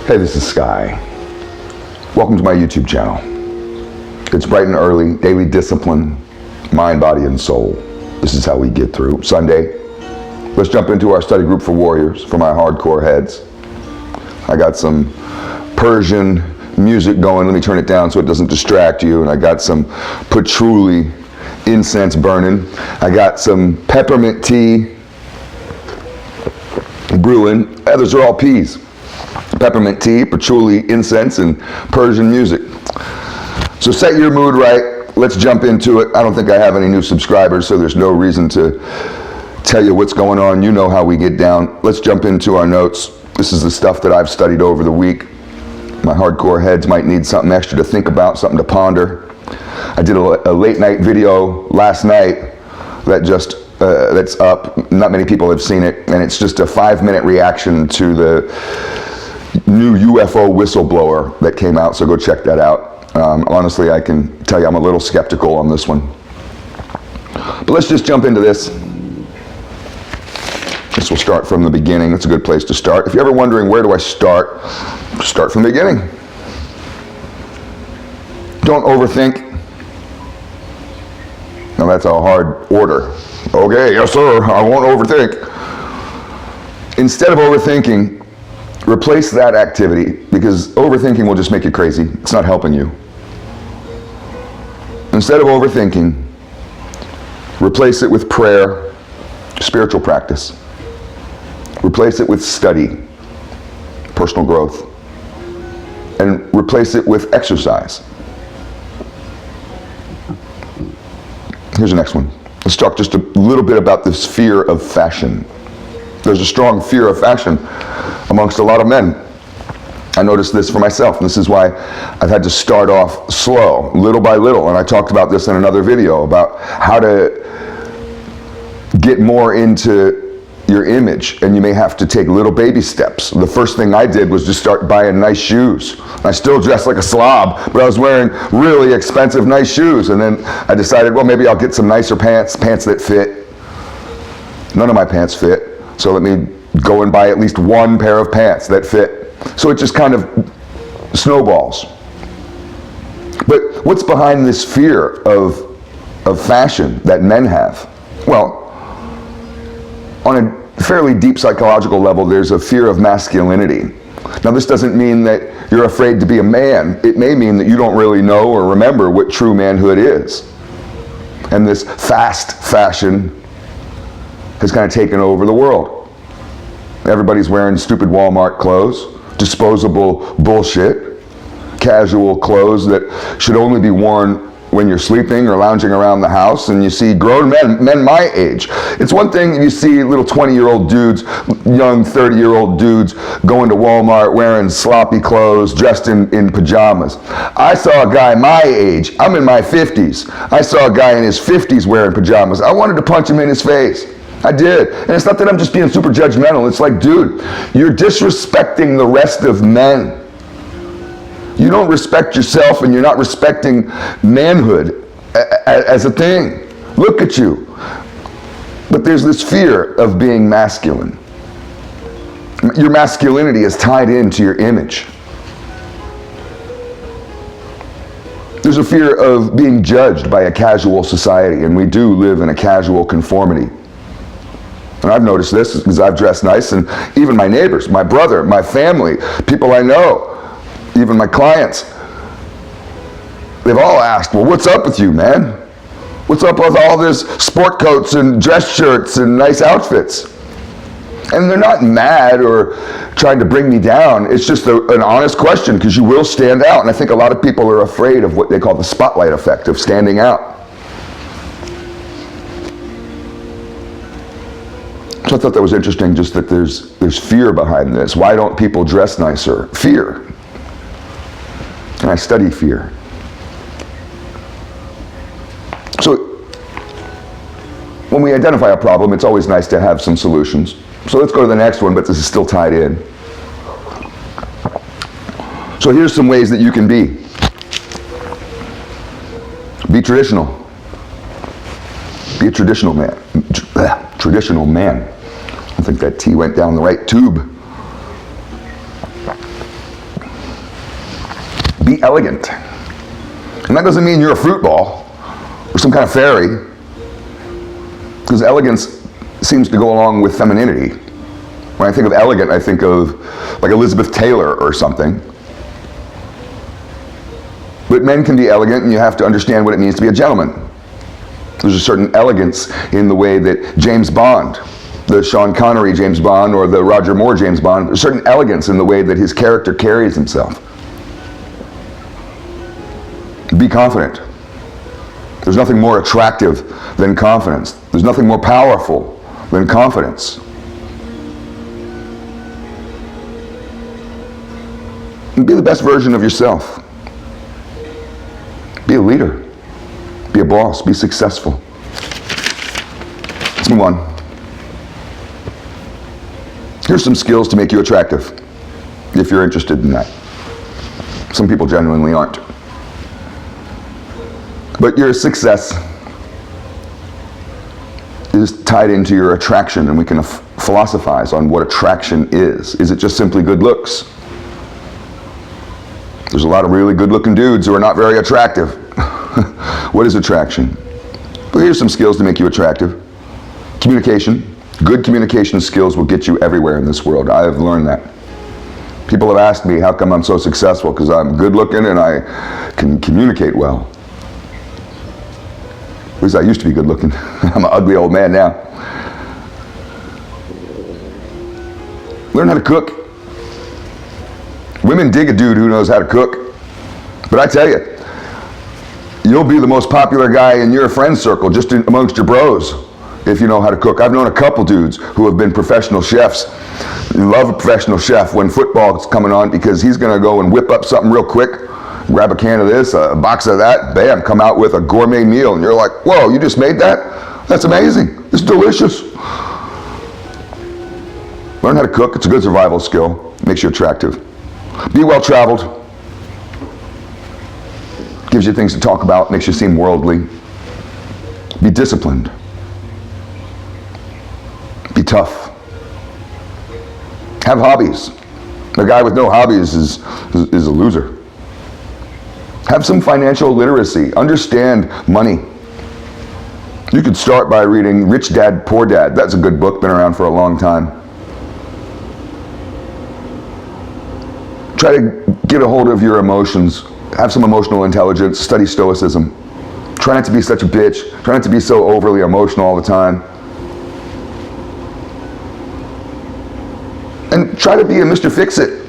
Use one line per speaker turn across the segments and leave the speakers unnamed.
Hey, this is Sky. Welcome to my YouTube channel. It's bright and early, daily discipline, mind, body, and soul. This is how we get through Sunday. Let's jump into our study group for warriors, for my hardcore heads. I got some Persian music going. Let me turn it down so it doesn't distract you. And I got some patchouli incense burning. I got some peppermint tea brewing. Those are all peas. Peppermint tea, patchouli incense, and Persian music. So set your mood right. Let's jump into it. I don't think I have any new subscribers, so there's no reason to tell you what's going on. You know how we get down. Let's jump into our notes. This is the stuff that I've studied over the week. My hardcore heads might need something extra to think about, something to ponder. I did a late night video last night that that's up. Not many people have seen it, and it's just a 5-minute reaction to the new UFO whistleblower that came out, so go check that out. Honestly, I can tell you I'm a little skeptical on this one. But let's just jump into this. This will start from the beginning. It's a good place to start. If you're ever wondering where do I start, start from the beginning. Don't overthink. Now that's a hard order. Okay, yes sir, I won't overthink. Instead of overthinking, replace that activity, because overthinking will just make you crazy. It's not helping you. Instead of overthinking, replace it with prayer, spiritual practice. Replace it with study, personal growth. And replace it with exercise. Here's the next one. Let's talk just a little bit about this fear of fashion. There's a strong fear of fashion amongst a lot of men. I noticed this for myself. This is why I've had to start off slow, little by little. And I talked about this in another video about how to get more into your image, and you may have to take little baby steps. The first thing I did was just start buying nice shoes. I still dressed like a slob, but I was wearing really expensive, nice shoes. And then I decided, well, maybe I'll get some nicer pants that fit. None of my pants fit, so let me go and buy at least one pair of pants that fit. So it just kind of snowballs. But what's behind this fear of fashion that men have? Well, on a fairly deep psychological level, there's a fear of masculinity. Now, this doesn't mean that you're afraid to be a man. It may mean that you don't really know or remember what true manhood is. And this fast fashion has kind of taken over the world. Everybody's wearing stupid Walmart clothes, disposable bullshit, casual clothes that should only be worn when you're sleeping or lounging around the house, and you see grown men my age. It's one thing if you see little 20-year-old dudes, young 30-year-old dudes going to Walmart wearing sloppy clothes, dressed in pajamas. I saw a guy my age, I'm in my 50s. I saw a guy in his 50s wearing pajamas. I wanted to punch him in his face. I did. And it's not that I'm just being super judgmental. It's like, dude, you're disrespecting the rest of men. You don't respect yourself, and you're not respecting manhood as a thing. Look at you. But there's this fear of being masculine. Your masculinity is tied into your image. There's a fear of being judged by a casual society, and we do live in a casual conformity. And I've noticed this because I've dressed nice, and even my neighbors, my brother, my family, people I know, even my clients, they've all asked, well, what's up with you, man? What's up with all this sport coats and dress shirts and nice outfits? And they're not mad or trying to bring me down. It's just an honest question, because you will stand out. And I think a lot of people are afraid of what they call the spotlight effect, of standing out. So I thought that was interesting, just that there's fear behind this. Why don't people dress nicer? Fear. And I study fear. So when we identify a problem, it's always nice to have some solutions. So let's go to the next one, but this is still tied in. So here's some ways that you can be. Be traditional. Be a traditional man. Traditional man. I think that T went down the right tube. elegant. And that doesn't mean you're a fruit ball or some kind of fairy, because elegance seems to go along with femininity. When I think of elegant, I think of like Elizabeth Taylor or something. But men can be elegant, and you have to understand what it means to be a gentleman. There's a certain elegance in the way that James Bond, the Sean Connery James Bond or the Roger Moore James Bond, there's a certain elegance in the way that his character carries himself. Be confident. There's nothing more attractive than confidence. There's nothing more powerful than confidence. And be the best version of yourself. Be a leader. Be a boss. Be successful. Let's move on. Here's some skills to make you attractive, if you're interested in that. Some people genuinely aren't. But your success is tied into your attraction, and we can philosophize on what attraction is. Is it just simply good looks? There's a lot of really good-looking dudes who are not very attractive. What is attraction? Well, here's some skills to make you attractive. Communication. Good communication skills will get you everywhere in this world. I have learned that. People have asked me, how come I'm so successful? Because I'm good-looking and I can communicate well. At least I used to be good-looking. I'm an ugly old man now. Learn how to cook. Women dig a dude who knows how to cook. But I tell you, you'll be the most popular guy in your friend circle, just amongst your bros, if you know how to cook. I've known a couple dudes who have been professional chefs. You love a professional chef when football's coming on, because he's going to go and whip up something real quick, grab a can of this, a box of that, bam, come out with a gourmet meal. And you're like, whoa, you just made that? That's amazing. It's delicious. Learn how to cook. It's a good survival skill. Makes you attractive. Be well-traveled. Gives you things to talk about, makes you seem worldly. Be disciplined. Be tough. Have hobbies. A guy with no hobbies is a loser. Have some financial literacy. Understand money. You could start by reading Rich Dad, Poor Dad. That's a good book, been around for a long time. Try to get a hold of your emotions. Have some emotional intelligence. Study stoicism. Try not to be such a bitch. Try not to be so overly emotional all the time. And try to be a Mr. Fix-It.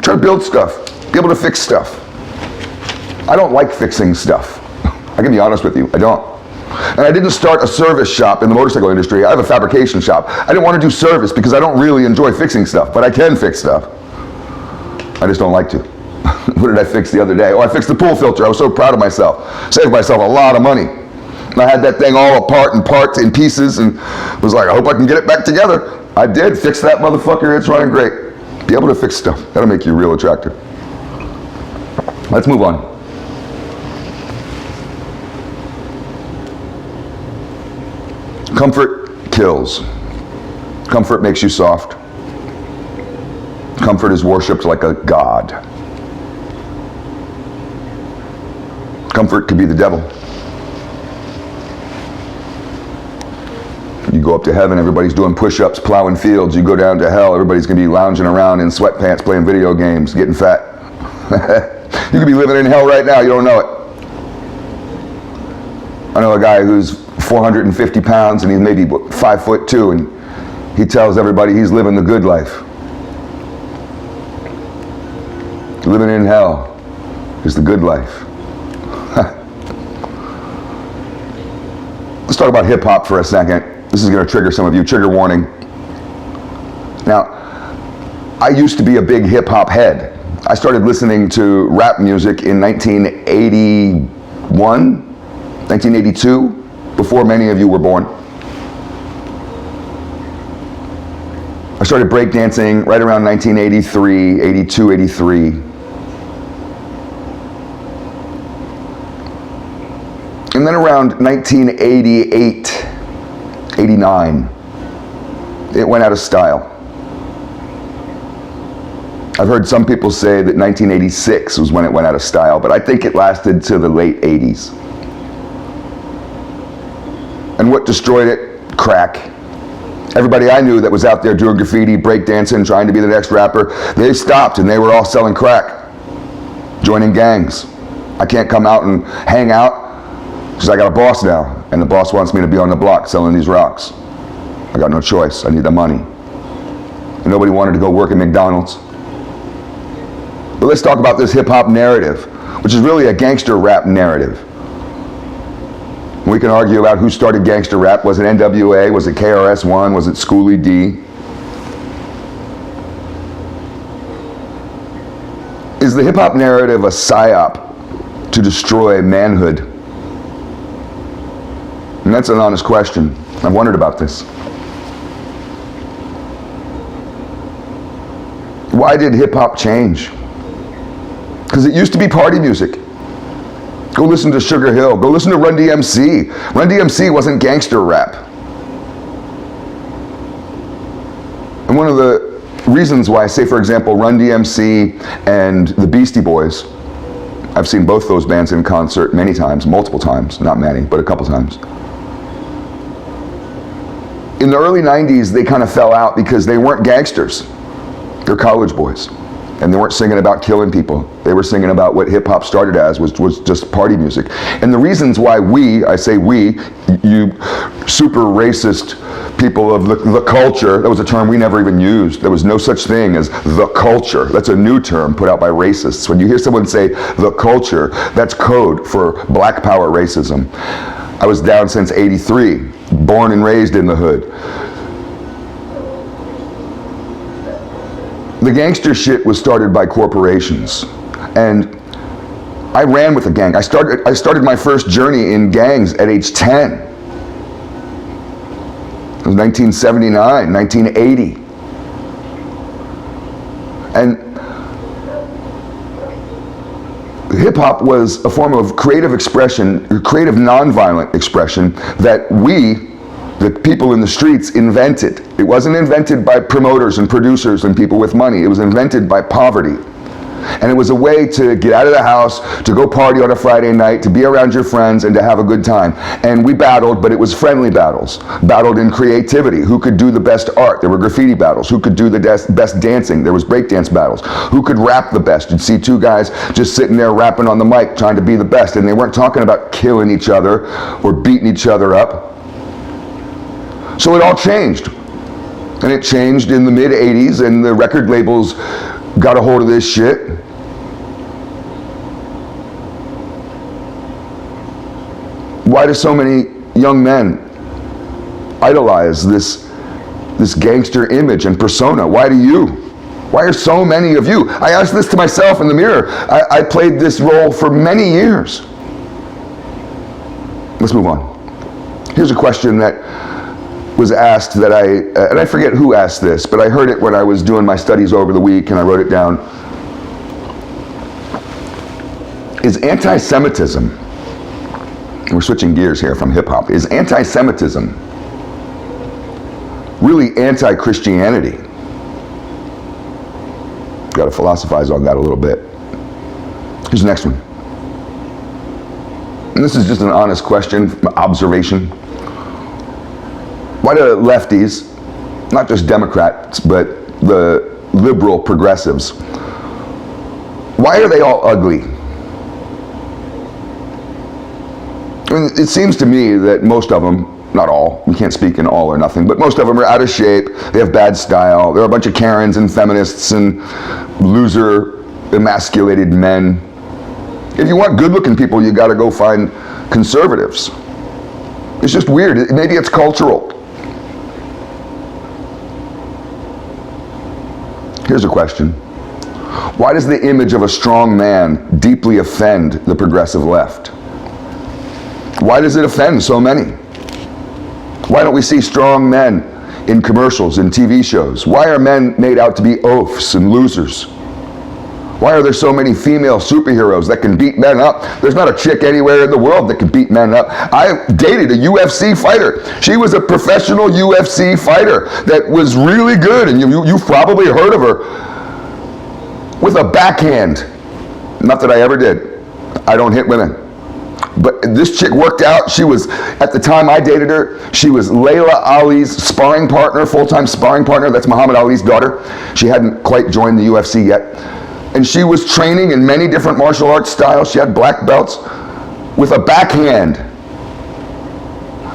Try to build stuff. Be able to fix stuff. I don't like fixing stuff. I can be honest with you, I don't. And I didn't start a service shop in the motorcycle industry. I have a fabrication shop. I didn't want to do service because I don't really enjoy fixing stuff, but I can fix stuff. I just don't like to. What did I fix the other day? Oh, I fixed the pool filter. I was so proud of myself. Saved myself a lot of money. And I had that thing all apart and parts in pieces and was like, I hope I can get it back together. I did. Fix that motherfucker. It's running great. Be able to fix stuff. That'll make you real attractive. Let's move on. Comfort kills. Comfort makes you soft. Comfort is worshipped like a god. Comfort could be the devil. You go up to heaven, everybody's doing push-ups, plowing fields. You go down to hell, everybody's going to be lounging around in sweatpants, playing video games, getting fat. You could be living in hell right now, you don't know it. I know a guy who's 450 pounds and he's maybe 5'2", and he tells everybody he's living the good life. Living in hell is the good life. Let's talk about hip-hop for a second. This is going to trigger some of you. Trigger warning. Now, I used to be a big hip-hop head. I started listening to rap music in 1981, 1982, before many of you were born. I started breakdancing right around 1983, 82, 83. And then around 1988, 89, it went out of style. I've heard some people say that 1986 was when it went out of style, but I think it lasted to the late 80s. And what destroyed it? Crack. Everybody I knew that was out there doing graffiti, breakdancing, trying to be the next rapper, they stopped and they were all selling crack, joining gangs. I can't come out and hang out because I got a boss now, and the boss wants me to be on the block selling these rocks. I got no choice. I need the money. And nobody wanted to go work at McDonald's. But let's talk about this hip-hop narrative, which is really a gangster rap narrative. We can argue about who started gangster rap. Was it NWA? Was it KRS-One? Was it Schoolie D? Is the hip-hop narrative a psyop to destroy manhood? And that's an honest question. I've wondered about this. Why did hip-hop change? Because it used to be party music. Go listen to Sugar Hill. Go listen to Run DMC. Run DMC wasn't gangster rap. And one of the reasons why I say, for example, Run DMC and the Beastie Boys, I've seen both those bands in concert many times, multiple times, not many, but a couple times. In the early 90s, they kind of fell out because they weren't gangsters. They're college boys. And they weren't singing about killing people. They were singing about what hip-hop started as, was just party music. And the reasons why I say we, you super racist people of the culture, that was a term we never even used. There was no such thing as the culture. That's a new term put out by racists. When you hear someone say the culture, that's code for black power racism. I was down since '83, born and raised in the hood. The gangster shit was started by corporations, and I ran with a gang. I started my first journey in gangs at age 10. It was 1979, 1980. And hip-hop was a form of creative expression, creative nonviolent expression that we, the people in the streets, invented. It wasn't invented by promoters and producers and people with money. It was invented by poverty. And it was a way to get out of the house, to go party on a Friday night, to be around your friends, and to have a good time. And we battled, but it was friendly battles. Battled in creativity. Who could do the best art? There were graffiti battles. Who could do the best dancing? There was breakdance battles. Who could rap the best? You'd see two guys just sitting there rapping on the mic, trying to be the best. And they weren't talking about killing each other or beating each other up. So it all changed. And it changed in the mid-'80s, and the record labels got a hold of this shit. Why do so many young men idolize this gangster image and persona? Why do you? Why are so many of you? I asked this to myself in the mirror. I played this role for many years. Let's move on. Here's a question that was asked that and I forget who asked this, but I heard it when I was doing my studies over the week, and I wrote it down. Is anti-Semitism, we're switching gears here from hip-hop, is anti-Semitism really anti-Christianity? Got to philosophize on that a little bit. Here's the next one. And this is just an honest question, observation. Why do lefties, not just Democrats, but the liberal progressives, why are they all ugly? I mean, it seems to me that most of them, not all, we can't speak in all or nothing, but most of them are out of shape, they have bad style, they're a bunch of Karens and feminists and loser, emasculated men. If you want good-looking people, you gotta go find conservatives. It's just weird, maybe it's cultural. Here's a question. Why does the image of a strong man deeply offend the progressive left? Why does it offend so many? Why don't we see strong men in commercials and TV shows? Why are men made out to be oafs and losers? Why are there so many female superheroes that can beat men up? There's not a chick anywhere in the world that can beat men up. I dated a UFC fighter. She was a professional UFC fighter that was really good, and you've probably heard of her. with a backhand. Not that I ever did. I don't hit women. But this chick worked out. She was, at the time I dated her, she was Layla Ali's sparring partner, full-time sparring partner. That's Muhammad Ali's daughter. She hadn't quite joined the UFC yet. And she was training in many different martial arts styles. She had black belts with a backhand.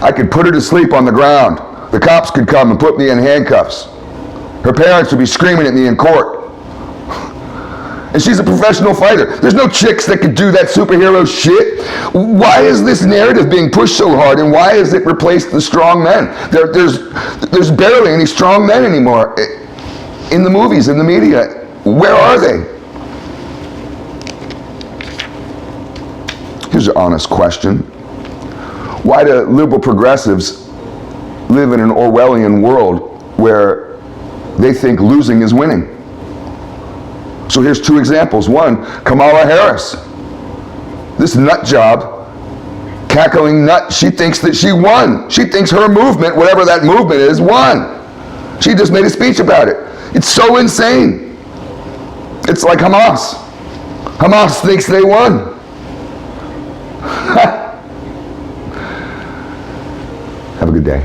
I could put her to sleep on the ground. The cops could come and put me in handcuffs. Her parents would be screaming at me in court. And she's a professional fighter. There's no chicks that could do that superhero shit. Why is this narrative being pushed so hard, and why has it replaced the strong men? There's barely any strong men anymore in the movies, in the media. Where are they? Here's an honest question. Why do liberal progressives live in an Orwellian world where they think losing is winning? So here's two examples. One, Kamala Harris. This nut job, cackling nut, she thinks that she won. She thinks her movement, whatever that movement is, won. She just made a speech about it. It's so insane. It's like Hamas. Hamas thinks they won. Have a good day.